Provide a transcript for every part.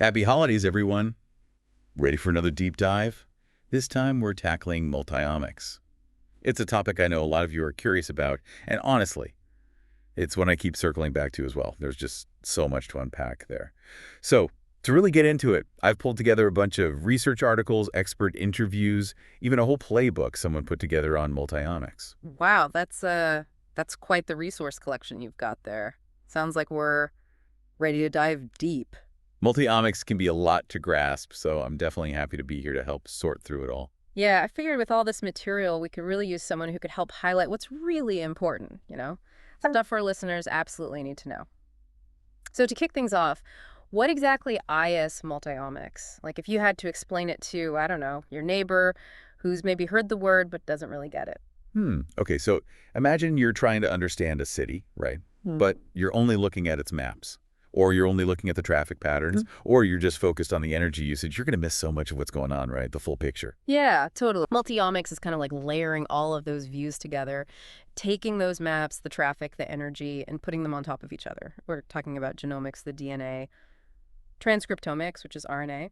Happy holidays, everyone. Ready for another deep dive? This time we're tackling multi-omics. It's a topic I know a lot of you are curious about, and honestly, it's one I keep circling back to as well. There's just so much to unpack there. So, to really get into it, I've pulled together a bunch of research articles, expert interviews, even a whole playbook someone put together on multi-omics. Wow, that's quite the resource collection you've got there. Sounds like we're ready to dive deep. Multi-omics can be a lot to grasp, so I'm definitely happy to be here to help sort through it all. Yeah, I figured with all this material, we could really use someone who could help highlight what's really important? Stuff our listeners absolutely need to know. So to kick things off, what exactly is multiomics? Like if you had to explain it to, I don't know, your neighbor who's maybe heard the word but doesn't really get it. Okay, so imagine you're trying to understand a city, right? But you're only looking at its maps, or you're only looking at the traffic patterns, or you're just focused on the energy usage. You're going to miss so much of what's going on, right? The full picture. Yeah, totally. Multi-omics is kind of like layering all of those views together, taking those maps, the traffic, the energy, and putting them on top of each other. We're talking about genomics, the DNA, transcriptomics, which is RNA,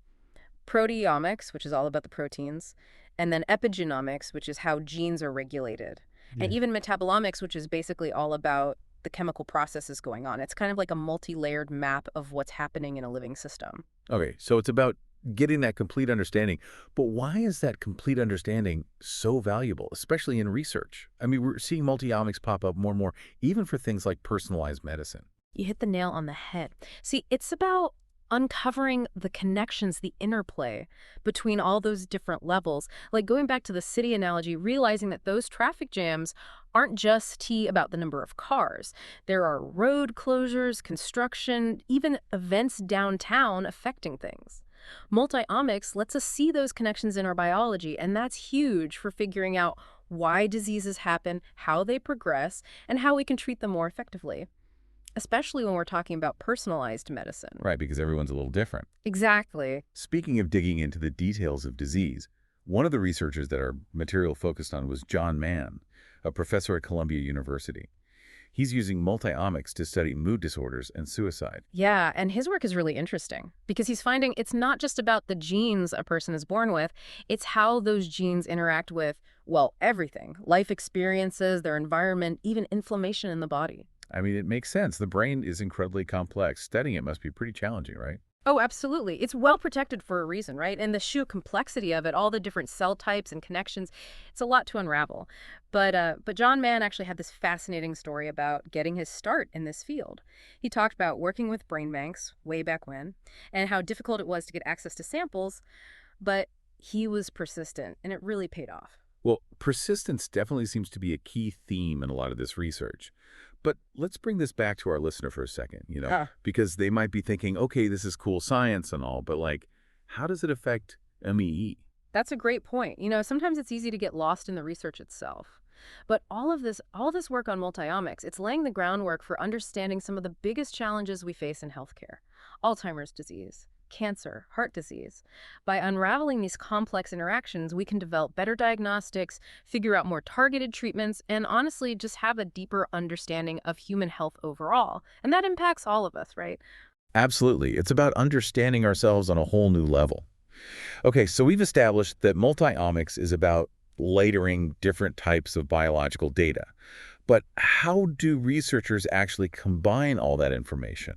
proteomics, which is all about the proteins, and then epigenomics, which is how genes are regulated, and Yeah. even metabolomics, which is basically all about the chemical processes going on. It's kind of like a multi-layered map of what's happening in a living system. Okay, so it's about getting that complete understanding. But why is that complete understanding so valuable, especially in research? I mean, we're seeing multi-omics pop up more and more, even for things like personalized medicine. You hit the nail on the head. See, it's about uncovering the connections, the interplay between all those different levels. Like going back to the city analogy, realizing that those traffic jams aren't just about the number of cars. There are road closures, construction, even events downtown affecting things. Multi-omics lets us see those connections in our biology, and that's huge for figuring out why diseases happen, how they progress, and how we can treat them more effectively, especially when we're talking about personalized medicine. Right, because everyone's a little different. Exactly. Speaking of digging into the details of disease, one of the researchers that our material focused on was John Mann, a professor at Columbia University. He's using multi-omics to study mood disorders and suicide. Yeah, and his work is really interesting because he's finding it's not just about the genes a person is born with, it's how those genes interact with, well, everything. Life experiences, their environment, even inflammation in the body. I mean, it makes sense. The brain is incredibly complex. Studying it must be pretty challenging, right? Oh, absolutely. It's well protected for a reason, right? And the sheer complexity of it, all the different cell types and connections, it's a lot to unravel. But John Mann actually had this fascinating story about getting his start in this field. He talked about working with brain banks way back when and how difficult it was to get access to samples, but he was persistent and it really paid off. Well, persistence definitely seems to be a key theme in a lot of this research. But let's bring this back to our listener for a second, because they might be thinking, okay, this is cool science and all, but like, how does it affect MEE? That's a great point. Sometimes it's easy to get lost in the research itself. But all this work on multiomics, it's laying the groundwork for understanding some of the biggest challenges we face in healthcare. Alzheimer's disease, cancer, heart disease. By unraveling these complex interactions, we can develop better diagnostics, figure out more targeted treatments, and honestly just have a deeper understanding of human health overall. And that impacts all of us, right? Absolutely. It's about understanding ourselves on a whole new level. Okay, so we've established that multi-omics is about layering different types of biological data. But how do researchers actually combine all that information?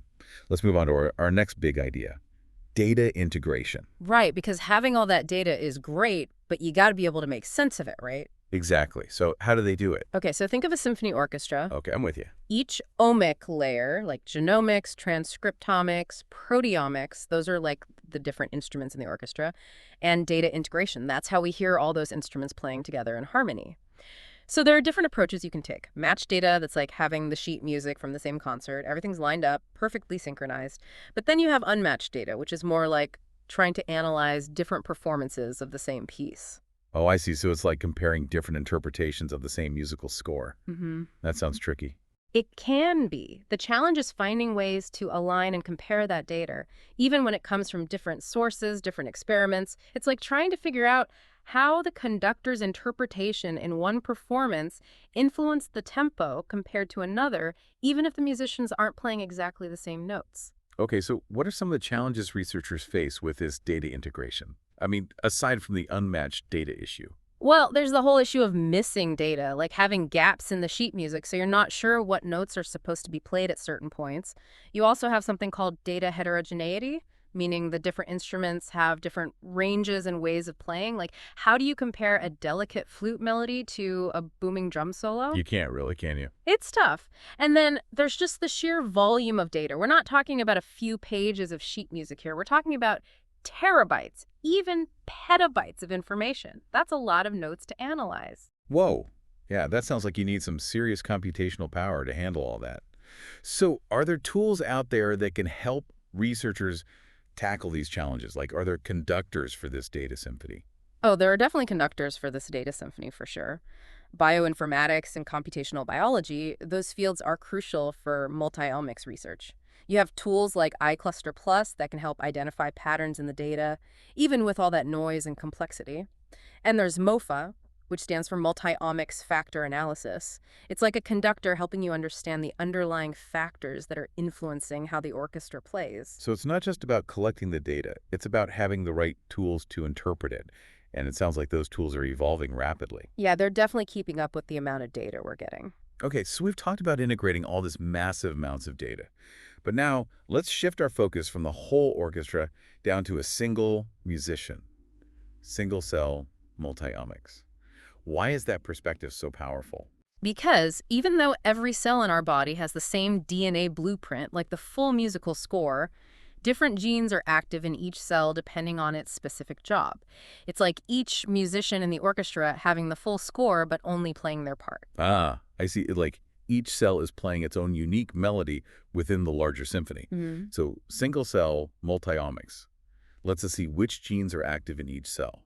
Let's move on to our next big idea: data integration. Right, because having all that data is great, but you got to be able to make sense of it, right? Exactly. So how do they do it? Okay, so think of a symphony orchestra. Okay, I'm with you. Each omic layer, like genomics, transcriptomics, proteomics, those are like the different instruments in the orchestra, and data integration. That's how we hear all those instruments playing together in harmony. So there are different approaches you can take. Match data, that's like having the sheet music from the same concert. Everything's lined up, perfectly synchronized. But then you have unmatched data, which is more like trying to analyze different performances of the same piece. Oh, I see. So it's like comparing different interpretations of the same musical score. Mm-hmm. That sounds tricky. It can be. The challenge is finding ways to align and compare that data, even when it comes from different sources, different experiments. It's like trying to figure out how the conductor's interpretation in one performance influenced the tempo compared to another, even if the musicians aren't playing exactly the same notes. Okay, so what are some of the challenges researchers face with this data integration? I mean, aside from the unmatched data issue. Well, there's the whole issue of missing data, like having gaps in the sheet music, so you're not sure what notes are supposed to be played at certain points. You also have something called data heterogeneity, meaning the different instruments have different ranges and ways of playing. Like, how do you compare a delicate flute melody to a booming drum solo? You can't really, can you? It's tough. And then there's just the sheer volume of data. We're not talking about a few pages of sheet music here. We're talking about terabytes, even petabytes of information. That's a lot of notes to analyze. Whoa. Yeah, that sounds like you need some serious computational power to handle all that. So are there tools out there that can help researchers tackle these challenges? Like, are there conductors for this data symphony? Oh, there are definitely conductors for this data symphony for sure. Bioinformatics and computational biology, those fields are crucial for multi-omics research. You have tools like iCluster Plus that can help identify patterns in the data, even with all that noise and complexity. And there's MOFA, which stands for Multi-Omics Factor Analysis. It's like a conductor helping you understand the underlying factors that are influencing how the orchestra plays. So it's not just about collecting the data, it's about having the right tools to interpret it. And it sounds like those tools are evolving rapidly. Yeah, they're definitely keeping up with the amount of data we're getting. Okay, so we've talked about integrating all this massive amounts of data. But now let's shift our focus from the whole orchestra down to a single musician, single cell multi-omics. Why is that perspective so powerful? Because even though every cell in our body has the same DNA blueprint, like the full musical score, different genes are active in each cell depending on its specific job. It's like each musician in the orchestra having the full score but only playing their part. Ah, I see. Like each cell is playing its own unique melody within the larger symphony. Mhm. So single cell multi-omics lets us see which genes are active in each cell,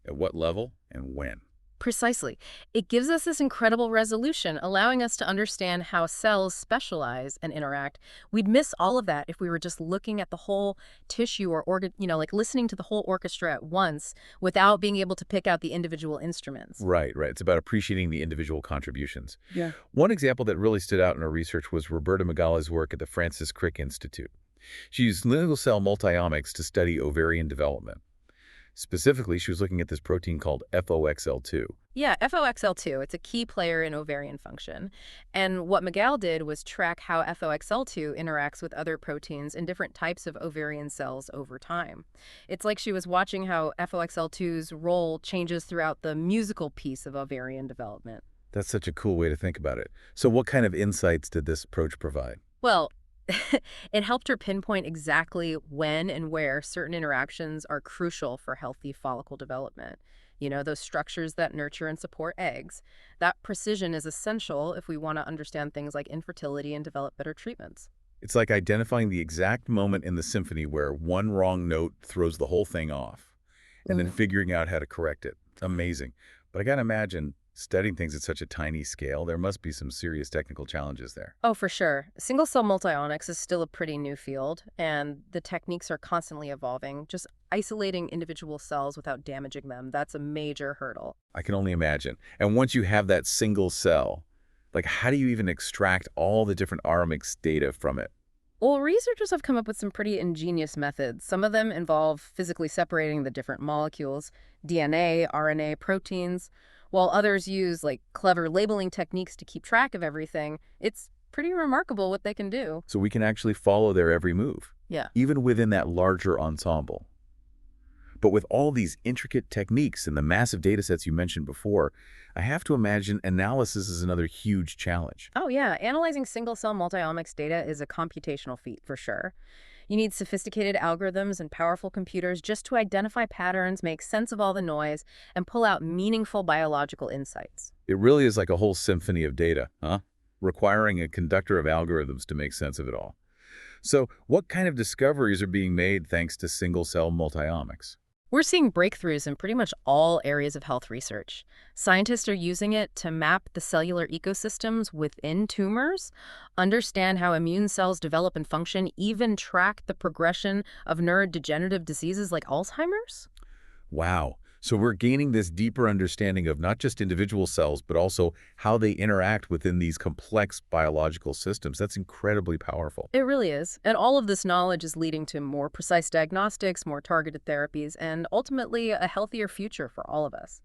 at what level, and when. Precisely. It gives us this incredible resolution, allowing us to understand how cells specialize and interact. We'd miss all of that if we were just looking at the whole tissue or organ, like listening to the whole orchestra at once without being able to pick out the individual instruments. Right, right. It's about appreciating the individual contributions. Yeah. One example that really stood out in our research was Roberta Megala's work at the Francis Crick Institute. She used single-cell multi-omics to study ovarian development. Specifically, she was looking at this protein called FOXL2. Yeah, FOXL2, it's a key player in ovarian function. And what Miguel did was track how FOXL2 interacts with other proteins in different types of ovarian cells over time. It's like she was watching how FOXL2's role changes throughout the musical piece of ovarian development. That's such a cool way to think about it. So what kind of insights did this approach provide? Well, it helped her pinpoint exactly when and where certain interactions are crucial for healthy follicle development. Those structures that nurture and support eggs. That precision is essential if we want to understand things like infertility and develop better treatments. It's like identifying the exact moment in the symphony where one wrong note throws the whole thing off, and then figuring out how to correct it. Amazing. But I gotta imagine, studying things at such a tiny scale, there must be some serious technical challenges there. Oh, for sure. Single-cell multi-omics is still a pretty new field, and the techniques are constantly evolving. Just isolating individual cells without damaging them, that's a major hurdle. I can only imagine. And once you have that single cell, like how do you even extract all the different omics data from it? Well, researchers have come up with some pretty ingenious methods. Some of them involve physically separating the different molecules, DNA, RNA, proteins, while others use clever labeling techniques to keep track of everything. It's pretty remarkable what they can do. So we can actually follow their every move, Yeah. even within that larger ensemble. But with all these intricate techniques and the massive data sets you mentioned before, I have to imagine analysis is another huge challenge. Oh, yeah. Analyzing single-cell multi-omics data is a computational feat for sure. You need sophisticated algorithms and powerful computers just to identify patterns, make sense of all the noise, and pull out meaningful biological insights. It really is like a whole symphony of data, huh? Requiring a conductor of algorithms to make sense of it all. So what kind of discoveries are being made thanks to single-cell multi-omics? We're seeing breakthroughs in pretty much all areas of health research. Scientists are using it to map the cellular ecosystems within tumors, understand how immune cells develop and function, even track the progression of neurodegenerative diseases like Alzheimer's. Wow. So we're gaining this deeper understanding of not just individual cells, but also how they interact within these complex biological systems. That's incredibly powerful. It really is. And all of this knowledge is leading to more precise diagnostics, more targeted therapies, and ultimately a healthier future for all of us.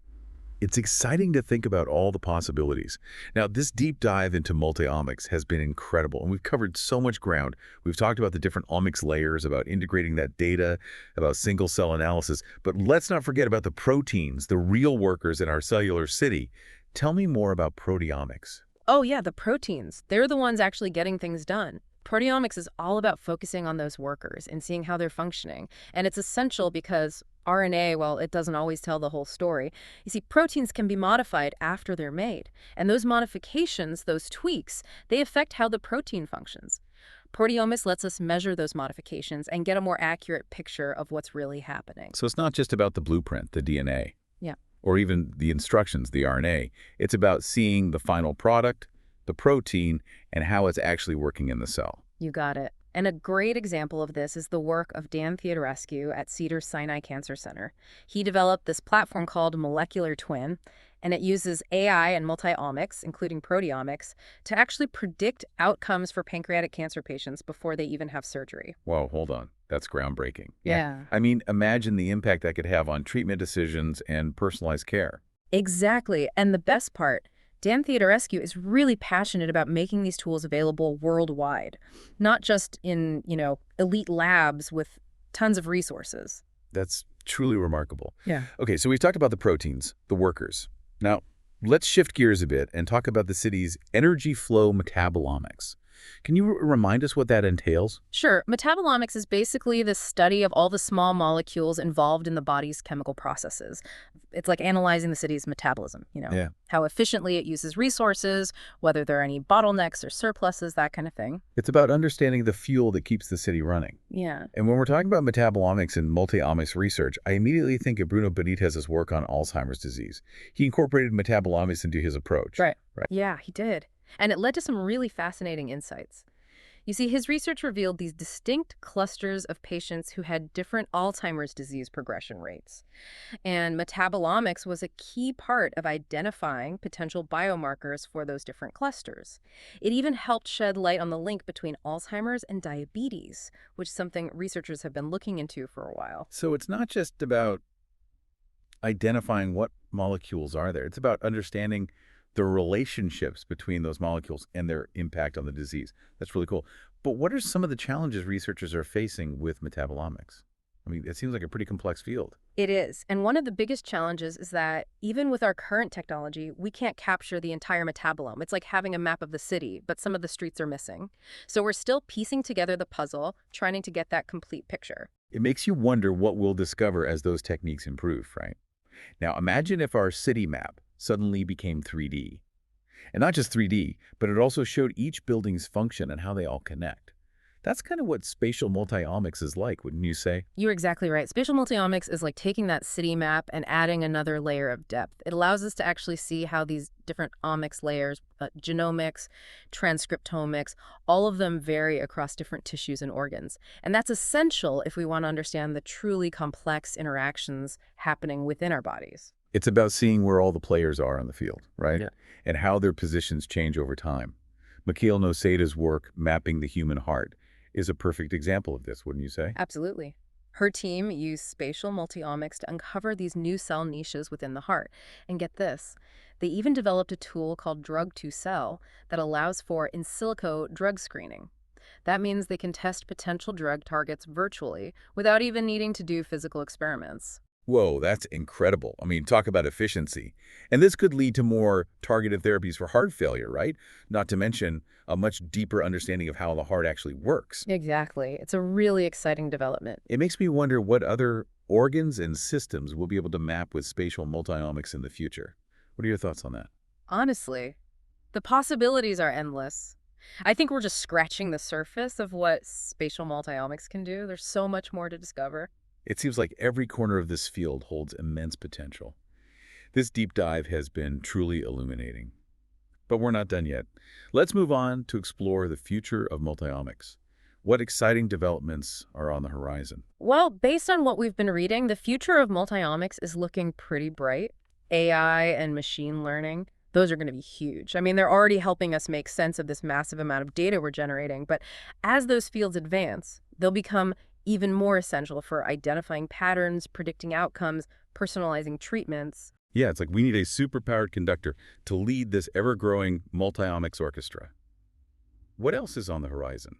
It's exciting to think about all the possibilities. Now, this deep dive into multi-omics has been incredible, and we've covered so much ground. We've talked about the different omics layers, about integrating that data, about single-cell analysis, but let's not forget about the proteins, the real workers in our cellular city. Tell me more about proteomics. Oh, yeah, the proteins. They're the ones actually getting things done. Proteomics is all about focusing on those workers and seeing how they're functioning. And it's essential because RNA, well, it doesn't always tell the whole story. You see, proteins can be modified after they're made. And those modifications, those tweaks, they affect how the protein functions. Proteomics lets us measure those modifications and get a more accurate picture of what's really happening. So it's not just about the blueprint, the DNA, Yeah. or even the instructions, the RNA. It's about seeing the final product, the protein, and how it's actually working in the cell. You got it. And a great example of this is the work of Dan Theodorescu at Cedars-Sinai Cancer Center. He developed this platform called Molecular Twin, and it uses AI and multi-omics, including proteomics, to actually predict outcomes for pancreatic cancer patients before they even have surgery. Whoa, hold on. That's groundbreaking. Yeah. I mean, imagine the impact that could have on treatment decisions and personalized care. Exactly. And the best part, Dan Theodorescu is really passionate about making these tools available worldwide, not just in, elite labs with tons of resources. That's truly remarkable. Yeah. Okay, so we've talked about the proteins, the workers. Now, let's shift gears a bit and talk about the city's energy flow metabolomics. Can you remind us what that entails? Sure. Metabolomics is basically the study of all the small molecules involved in the body's chemical processes. It's like analyzing the city's metabolism, Yeah. how efficiently it uses resources, whether there are any bottlenecks or surpluses, that kind of thing. It's about understanding the fuel that keeps the city running. Yeah. And when we're talking about metabolomics and multi-omics research, I immediately think of Bruno Benitez's work on Alzheimer's disease. He incorporated metabolomics into his approach. Right. Right. Yeah, he did. And it led to some really fascinating insights. You see, his research revealed these distinct clusters of patients who had different Alzheimer's disease progression rates. And metabolomics was a key part of identifying potential biomarkers for those different clusters. It even helped shed light on the link between Alzheimer's and diabetes, which is something researchers have been looking into for a while. So it's not just about identifying what molecules are there. It's about understanding the relationships between those molecules and their impact on the disease. That's really cool. But what are some of the challenges researchers are facing with metabolomics? I mean, it seems like a pretty complex field. It is. And one of the biggest challenges is that even with our current technology, we can't capture the entire metabolome. It's like having a map of the city, but some of the streets are missing. So we're still piecing together the puzzle, trying to get that complete picture. It makes you wonder what we'll discover as those techniques improve, right? Now, imagine if our city map suddenly became 3D. And not just 3D, but it also showed each building's function and how they all connect. That's kind of what spatial multi-omics is like, wouldn't you say? You're exactly right. Spatial multi-omics is like taking that city map and adding another layer of depth. It allows us to actually see how these different omics layers, genomics, transcriptomics, all of them vary across different tissues and organs. And that's essential if we want to understand the truly complex interactions happening within our bodies. It's about seeing where all the players are on the field, right? Yeah. And how their positions change over time. Mikhail Noseda's work, Mapping the Human Heart, is a perfect example of this, wouldn't you say? Absolutely. Her team used spatial multi-omics to uncover these new cell niches within the heart. And get this, they even developed a tool called Drug-to-Cell that allows for in silico drug screening. That means they can test potential drug targets virtually without even needing to do physical experiments. Whoa, that's incredible. I mean, talk about efficiency. And this could lead to more targeted therapies for heart failure, right? Not to mention a much deeper understanding of how the heart actually works. Exactly. It's a really exciting development. It makes me wonder what other organs and systems we'll be able to map with spatial multi-omics in the future. What are your thoughts on that? Honestly, the possibilities are endless. I think we're just scratching the surface of what spatial multi-omics can do. There's so much more to discover. It seems like every corner of this field holds immense potential. This deep dive has been truly illuminating. But we're not done yet. Let's move on to explore the future of multi-omics. What exciting developments are on the horizon? Well, based on what we've been reading, the future of multiomics is looking pretty bright. AI and machine learning, those are going to be huge. I mean, they're already helping us make sense of this massive amount of data we're generating, but as those fields advance, they'll become even more essential for identifying patterns, predicting outcomes, personalizing treatments. Yeah, it's like we need a superpowered conductor to lead this ever-growing multi-omics orchestra. What else is on the horizon?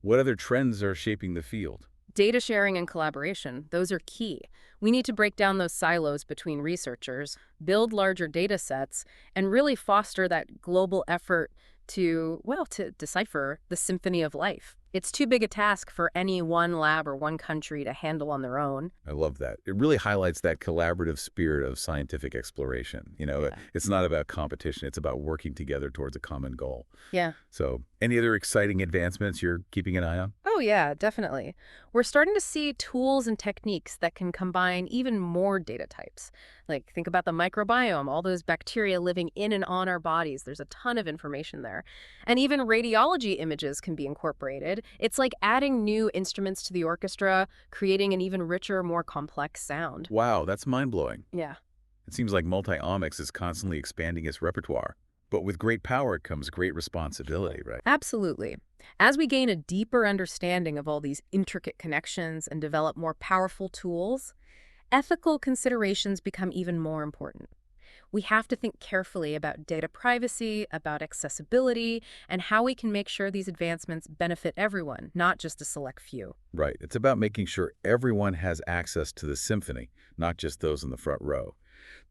What other trends are shaping the field? Data sharing and collaboration, those are key. We need to break down those silos between researchers, build larger data sets, and really foster that global effort to, well, to decipher the symphony of life. It's too big a task for any one lab or one country to handle on their own. I love that. It really highlights that collaborative spirit of scientific exploration. Yeah. It's not about competition. It's about working together towards a common goal. Yeah. So, any other exciting advancements you're keeping an eye on? Oh, yeah, definitely. We're starting to see tools and techniques that can combine even more data types. Like, think about the microbiome, all those bacteria living in and on our bodies. There's a ton of information there. And even radiology images can be incorporated. It's like adding new instruments to the orchestra, creating an even richer, more complex sound. Wow, that's mind-blowing. Yeah. It seems like multi-omics is constantly expanding its repertoire. But with great power comes great responsibility, right? Absolutely. As we gain a deeper understanding of all these intricate connections and develop more powerful tools, ethical considerations become even more important. We have to think carefully about data privacy, about accessibility, and how we can make sure these advancements benefit everyone, not just a select few. Right. It's about making sure everyone has access to the symphony, not just those in the front row.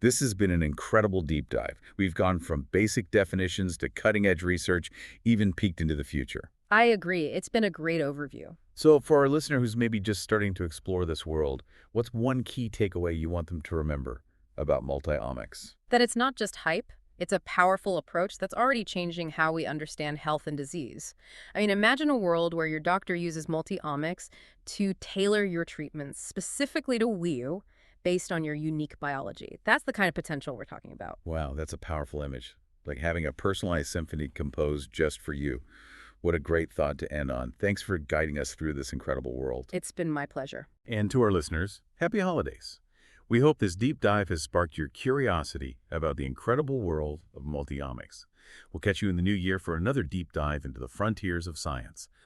This has been an incredible deep dive. We've gone from basic definitions to cutting-edge research, even peeked into the future. I agree. It's been a great overview. So for our listener who's maybe just starting to explore this world, what's one key takeaway you want them to remember about multi-omics? That it's not just hype. It's a powerful approach that's already changing how we understand health and disease. I mean, imagine a world where your doctor uses multi-omics to tailor your treatments specifically to you based on your unique biology. That's the kind of potential we're talking about. Wow, that's a powerful image. Like having a personalized symphony composed just for you. What a great thought to end on. Thanks for guiding us through this incredible world. It's been my pleasure. And to our listeners, happy holidays. We hope this deep dive has sparked your curiosity about the incredible world of multi-omics. We'll catch you in the new year for another deep dive into the frontiers of science.